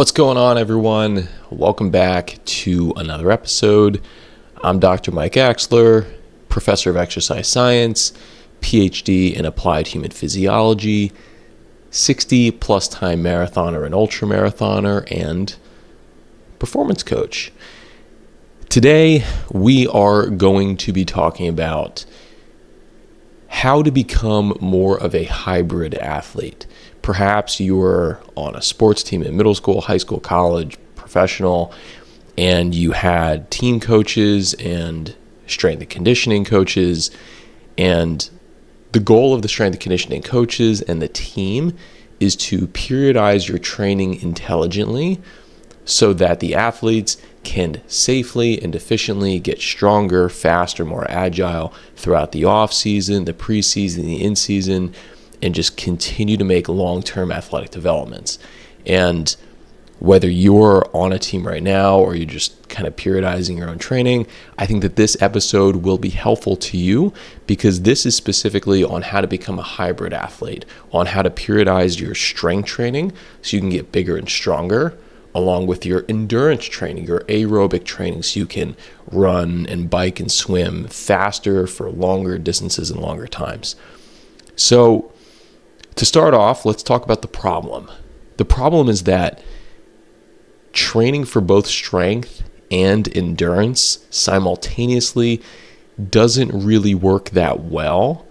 What's going on, everyone? Welcome back to another episode. I'm Dr. Mike Axler, professor of exercise science, PhD in applied human physiology, 60 plus time marathoner and ultramarathoner, and performance coach. Today, we are going to be talking about how to become more of a hybrid athlete. Perhaps you were on a sports team in middle school, high school, college, professional, and you had team coaches and strength and conditioning coaches. And the goal of the strength and conditioning coaches and the team is to periodize your training intelligently so that the athletes can safely and efficiently get stronger, faster, more agile throughout the off season, the preseason, the in-season, and just continue to make long-term athletic developments. And whether you're on a team right now or you're just kind of periodizing your own training, I think that this episode will be helpful to you because this is specifically on how to become a hybrid athlete, on how to periodize your strength training so you can get bigger and stronger, along with your endurance training, your aerobic training, so you can run and bike and swim faster for longer distances and longer times. So to start off, let's talk about the problem. The problem is that training for both strength and endurance simultaneously doesn't really work that well.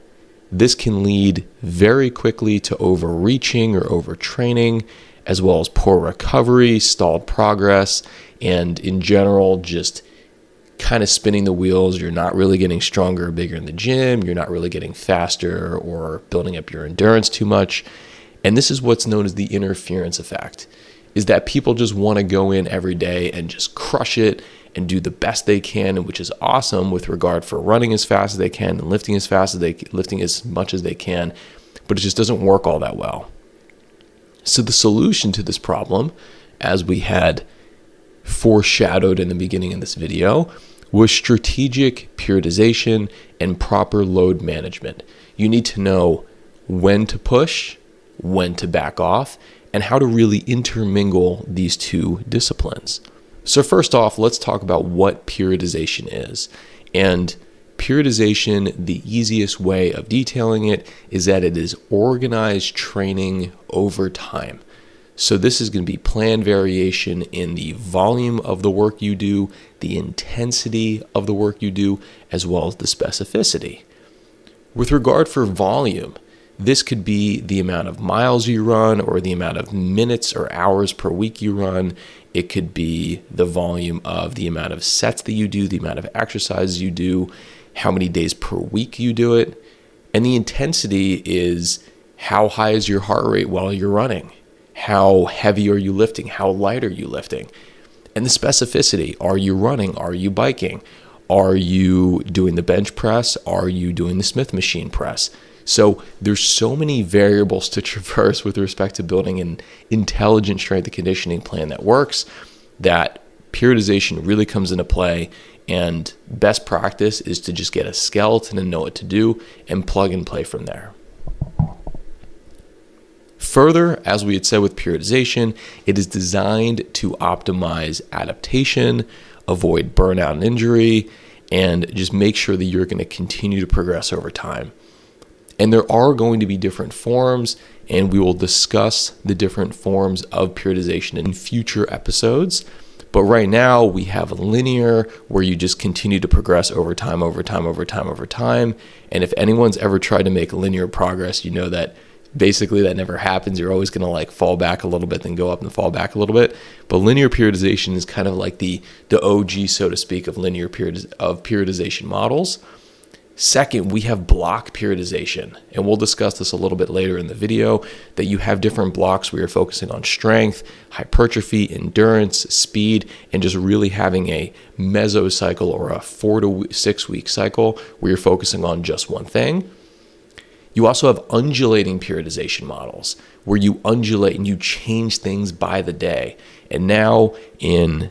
This can lead very quickly to overreaching or overtraining, as well as poor recovery, stalled progress, and in general, just kind of spinning the wheels. You're not really getting stronger or bigger in the gym. You're not really getting faster or building up your endurance too much. And this is what's known as the interference effect, is that people just want to go in every day and just crush it and do the best they can, which is awesome with regard for running as fast as they can and lifting as much as they can, but it just doesn't work all that well. So the solution to this problem, as we had foreshadowed in the beginning of this video, was strategic periodization and proper load management. You need to know when to push, when to back off, and how to really intermingle these two disciplines. So first off, let's talk about what periodization is. And periodization, the easiest way of detailing it is that it is organized training over time. So this is going to be planned variation in the volume of the work you do, the intensity of the work you do, as well as the specificity. With regard for volume, this could be the amount of miles you run or the amount of minutes or hours per week you run. It could be the volume of the amount of sets that you do, the amount of exercises you do, how many days per week you do it. And the intensity is how high is your heart rate while you're running? How heavy are you lifting? How light are you lifting? And the specificity, are you running? Are you biking? Are you doing the bench press? Are you doing the Smith machine press? So there's so many variables to traverse with respect to building an intelligent strength and conditioning plan that works, that periodization really comes into play. And best practice is to just get a skeleton and know what to do and plug and play from there. Further, as we had said with periodization, it is designed to optimize adaptation, avoid burnout and injury, and just make sure that you're going to continue to progress over time. And there are going to be different forms, and we will discuss the different forms of periodization in future episodes. But right now we have linear, where you just continue to progress over time. And if anyone's ever tried to make linear progress, you know that basically that never happens. You're always going to fall back a little bit, then go up and fall back a little bit. But linear periodization is kind of like the OG, so to speak, of periodization models. Second, we have block periodization, and we'll discuss this a little bit later in the video, that you have different blocks where you're focusing on strength, hypertrophy, endurance, speed, and just really having a mesocycle or a 4 to 6 week cycle where you're focusing on just one thing. You also have undulating periodization models where you undulate and you change things by the day. And now in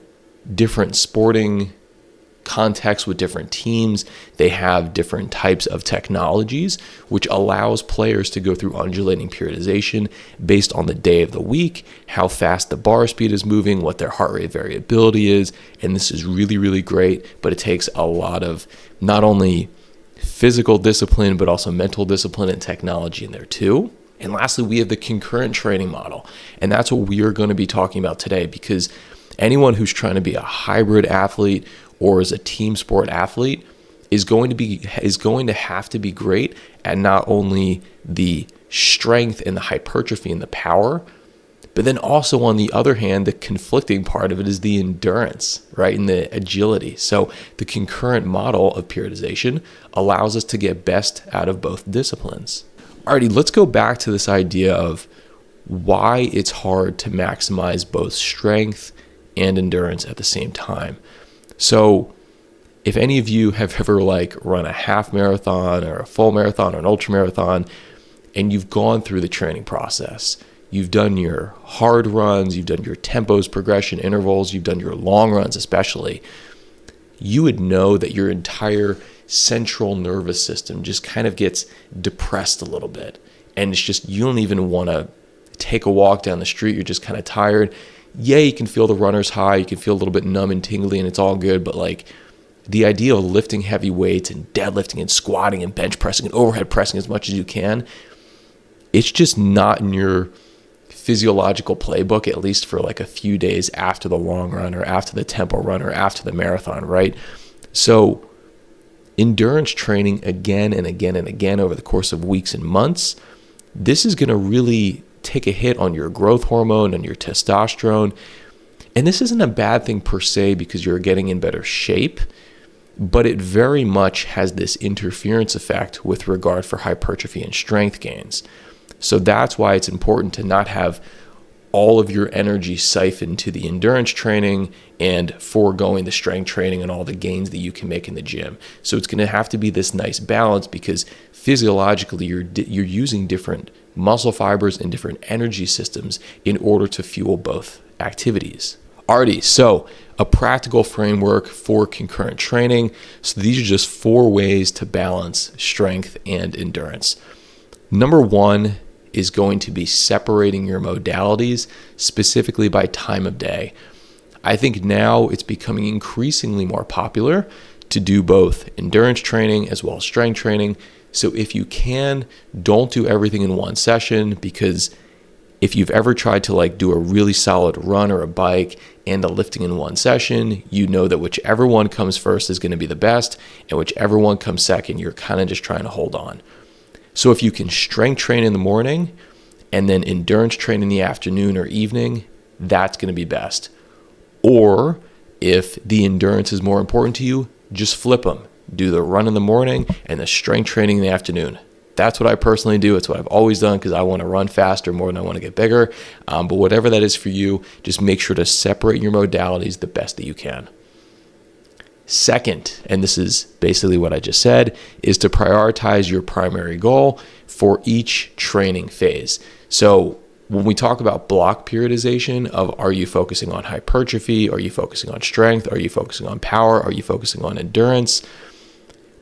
different sporting context with different teams. They have different types of technologies, which allows players to go through undulating periodization based on the day of the week, how fast the bar speed is moving, what their heart rate variability is. And this is really, really great, but it takes a lot of not only physical discipline, but also mental discipline and technology in there too. And lastly, we have the concurrent training model. And that's what we are going to be talking about today, because anyone who's trying to be a hybrid athlete or is a team sport athlete is going to have to be great at not only the strength and the hypertrophy and the power, but then also on the other hand, the conflicting part of it is the endurance, right? And the agility. So the concurrent model of periodization allows us to get best out of both disciplines. Alrighty, let's go back to this idea of why it's hard to maximize both strength and endurance at the same time. So if any of you have ever run a half marathon or a full marathon or an ultra marathon, and you've gone through the training process, you've done your hard runs, you've done your tempos, progression, intervals, you've done your long runs especially, you would know that your entire central nervous system just kind of gets depressed a little bit. And it's just, you don't even want to take a walk down the street. You're just kind of tired. Yeah, you can feel the runner's high. You can feel a little bit numb and tingly, and it's all good. But the idea of lifting heavy weights and deadlifting and squatting and bench pressing and overhead pressing as much as you can, it's just not in your physiological playbook, at least for a few days after the long run or after the tempo run or after the marathon, right? So endurance training again and again and again over the course of weeks and months, this is going to really take a hit on your growth hormone and your testosterone. And this isn't a bad thing per se because you're getting in better shape, but it very much has this interference effect with regard for hypertrophy and strength gains. So that's why it's important to not have all of your energy siphoned to the endurance training and foregoing the strength training and all the gains that you can make in the gym. So it's going to have to be this nice balance, because physiologically you're using different muscle fibers and different energy systems in order to fuel both activities. Alrighty, so a practical framework for concurrent training. So these are just 4 ways to balance strength and endurance. Number 1 is going to be separating your modalities, specifically by time of day. I think now it's becoming increasingly more popular to do both endurance training as well as strength training. So if you can, don't do everything in one session, because if you've ever tried to do a really solid run or a bike and a lifting in one session, you know that whichever one comes first is going to be the best, and whichever one comes second, you're kind of just trying to hold on. So if you can strength train in the morning and then endurance train in the afternoon or evening, that's going to be best. Or if the endurance is more important to you, just flip them. Do the run in the morning and the strength training in the afternoon. That's what I personally do. It's what I've always done because I want to run faster more than I want to get bigger. But whatever that is for you, just make sure to separate your modalities the best that you can. Second, and this is basically what I just said, is to prioritize your primary goal for each training phase. So when we talk about block periodization of, are you focusing on hypertrophy? Are you focusing on strength? Are you focusing on power? Are you focusing on endurance?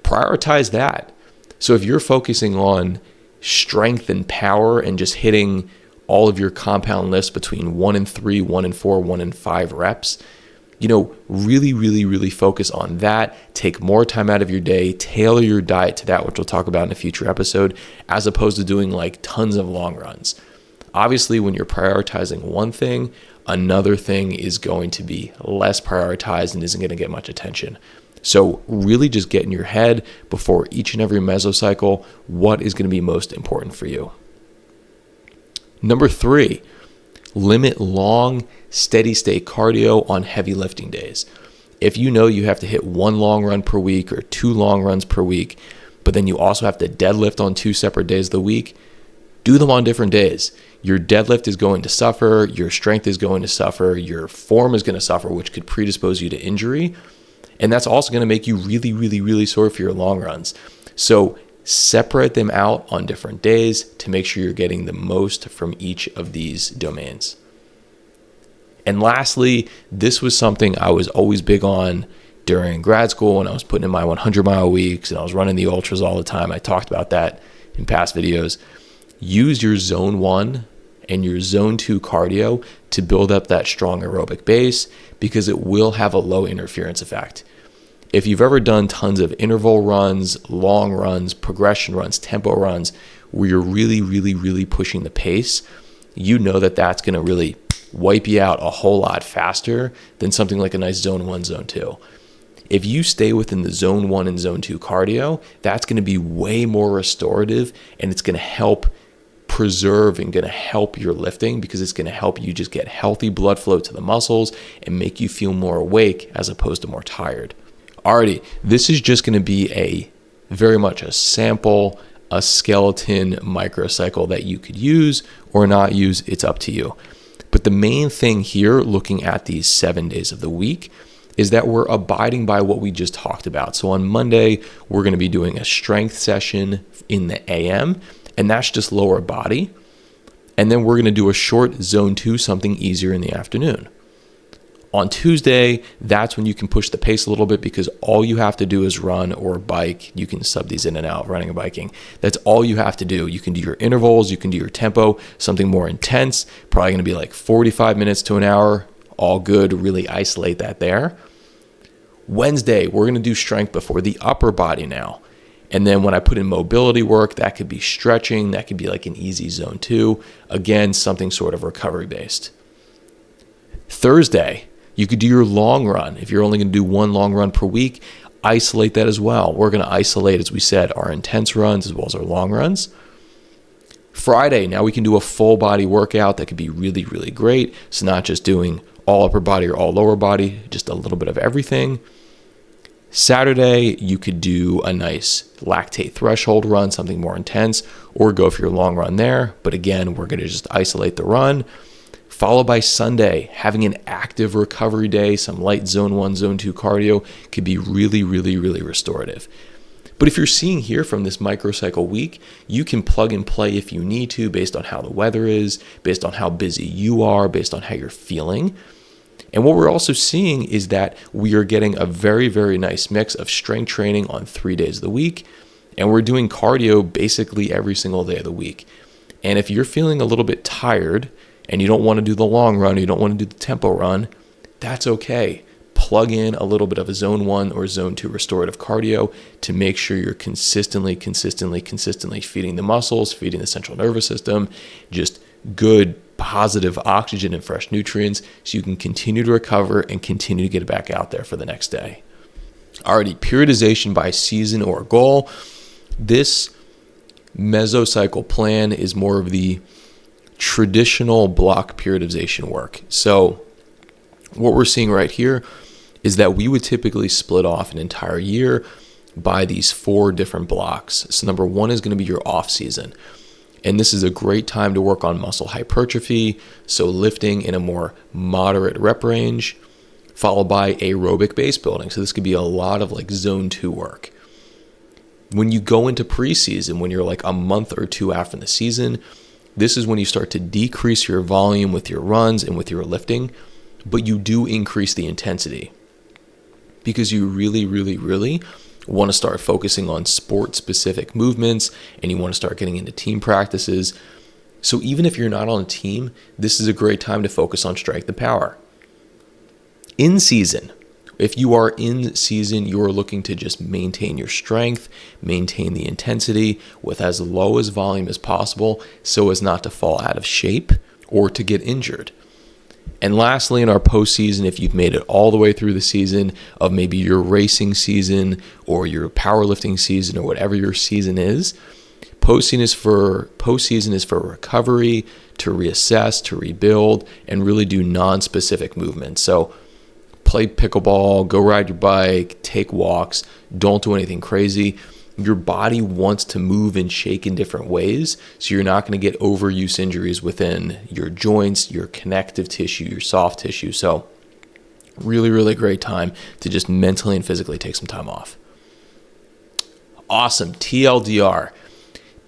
Prioritize that. So if you're focusing on strength and power and just hitting all of your compound lifts between 1 and 3, 1 and 4, 1 and 5 reps, really focus on that. Take more time out of your day, tailor your diet to that, which we'll talk about in a future episode, as opposed to doing tons of long runs. Obviously, when you're prioritizing one thing, another thing is going to be less prioritized and isn't going to get much attention. So really just get in your head before each and every mesocycle what is going to be most important for you. Number 3, limit long, steady state cardio on heavy lifting days. If you know you have to hit 1 long run per week or 2 long runs per week, but then you also have to deadlift on 2 separate days of the week, do them on different days. Your deadlift is going to suffer, your strength is going to suffer, your form is going to suffer, which could predispose you to injury. And that's also going to make you really sore for your long runs. So separate them out on different days to make sure you're getting the most from each of these domains. And lastly, this was something I was always big on during grad school when I was putting in my 100-mile weeks and I was running the ultras all the time. I talked about that in past videos. Use your zone 1 and your zone 2 cardio to build up that strong aerobic base, because it will have a low interference effect. If you've ever done tons of interval runs, long runs, progression runs, tempo runs, where you're really, really, really pushing the pace, you know that that's going to really wipe you out a whole lot faster than something like a nice zone 1, zone 2. If you stay within the zone 1 and zone 2 cardio, that's going to be way more restorative, and it's going to help preserve and going to help your lifting, because it's going to help you just get healthy blood flow to the muscles and make you feel more awake as opposed to more tired. Alrighty, this is just going to be very much a sample, a skeleton microcycle that you could use or not use. It's up to you. But the main thing here, looking at these 7 days of the week, is that we're abiding by what we just talked about. So on Monday, we're going to be doing a strength session in the AM, and that's just lower body. And then we're going to do a short zone 2, something easier in the afternoon. On Tuesday, that's when you can push the pace a little bit, because all you have to do is run or bike. You can sub these in and out, running and biking. That's all you have to do. You can do your intervals, you can do your tempo, something more intense, probably going to be like 45 minutes to an hour, all good. Really isolate that there. Wednesday, we're going to do strength before the upper body now. And then when I put in mobility work, that could be stretching, that could be like an easy zone 2. Again, something sort of recovery based. Thursday, you could do your long run. If you're only going to do one long run per week, isolate that as well. We're going to isolate, as we said, our intense runs as well as our long runs. Friday, now we can do a full body workout that could be really, really great. So not just doing all upper body or all lower body, just a little bit of everything. Saturday, you could do a nice lactate threshold run, something more intense, or go for your long run there. But again, we're going to just isolate the run. Followed by Sunday, having an active recovery day, some light zone 1, zone 2 cardio could be really, really, really restorative. But if you're seeing here from this microcycle week, you can plug and play if you need to, based on how the weather is, based on how busy you are, based on how you're feeling. And what we're also seeing is that we are getting a very, very nice mix of strength training on 3 days of the week, and we're doing cardio basically every single day of the week. And if you're feeling a little bit tired and you don't want to do the long run, or you don't want to do the tempo run, that's okay. Plug in a little bit of a zone 1 or zone 2 restorative cardio to make sure you're consistently feeding the muscles, feeding the central nervous system, just good, positive oxygen and fresh nutrients, so you can continue to recover and continue to get it back out there for the next day. Alrighty, periodization by season or goal. This mesocycle plan is more of the traditional block periodization work. So what we're seeing right here is that we would typically split off an entire year by these 4 different blocks. So number 1 is going to be your off season. And this is a great time to work on muscle hypertrophy, so lifting in a more moderate rep range, followed by aerobic base building. So this could be a lot of like zone 2 work. When you go into preseason, when you're like a month or 2 after the season, this is when you start to decrease your volume with your runs and with your lifting, but you do increase the intensity, because you really, really, really want to start focusing on sport-specific movements, and you want to start getting into team practices. So even if you're not on a team, this is a great time to focus on strength and power. In season, if you are in season, you are looking to just maintain your strength, maintain the intensity with as low as volume as possible, so as not to fall out of shape or to get injured. And lastly, in our postseason, if you've made it all the way through the season of maybe your racing season or your powerlifting season or whatever your season is, postseason is for recovery, to reassess, to rebuild, and really do non-specific movements. So play pickleball, go ride your bike, take walks, don't do anything crazy. Your body wants to move and shake in different ways, so you're not going to get overuse injuries within your joints, your connective tissue, your soft tissue. So really, really great time to just mentally and physically take some time off. Awesome. TLDR.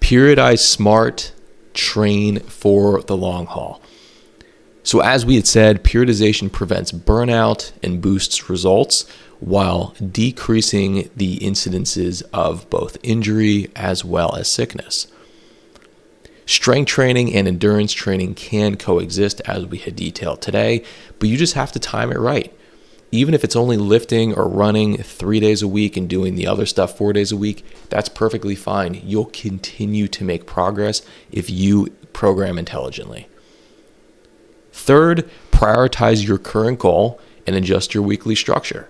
Periodize smart, train for the long haul. So as we had said, periodization prevents burnout and boosts results while decreasing the incidences of both injury as well as sickness. Strength training and endurance training can coexist as we had detailed today, but you just have to time it right. Even if it's only lifting or running 3 days a week and doing the other stuff 4 days a week, that's perfectly fine. You'll continue to make progress if you program intelligently. Third, prioritize your current goal and adjust your weekly structure.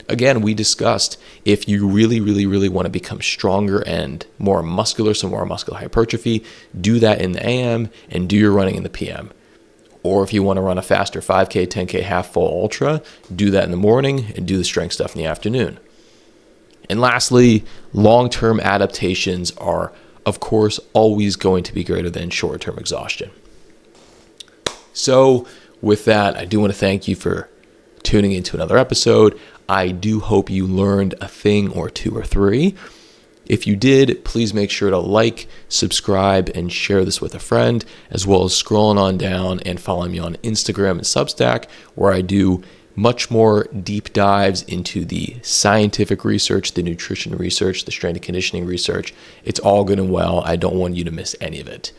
Again, we discussed if you really want to become stronger and more muscular, so more muscular hypertrophy, do that in the AM and do your running in the PM. Or if you want to run a faster 5K, 10K, half full ultra, do that in the morning and do the strength stuff in the afternoon. And lastly, long-term adaptations are, of course, always going to be greater than short-term exhaustion. So with that, I do want to thank you for tuning into another episode. I do hope you learned a thing or two or three. If you did, please make sure to like, subscribe, and share this with a friend, as well as scrolling on down and following me on Instagram and Substack, where I do much more deep dives into the scientific research, the nutrition research, the strength and conditioning research. It's all good and well. I don't want you to miss any of it.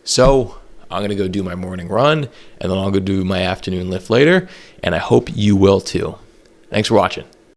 So I'm going to go do my morning run, and then I'll go do my afternoon lift later, and I hope you will too. Thanks for watching.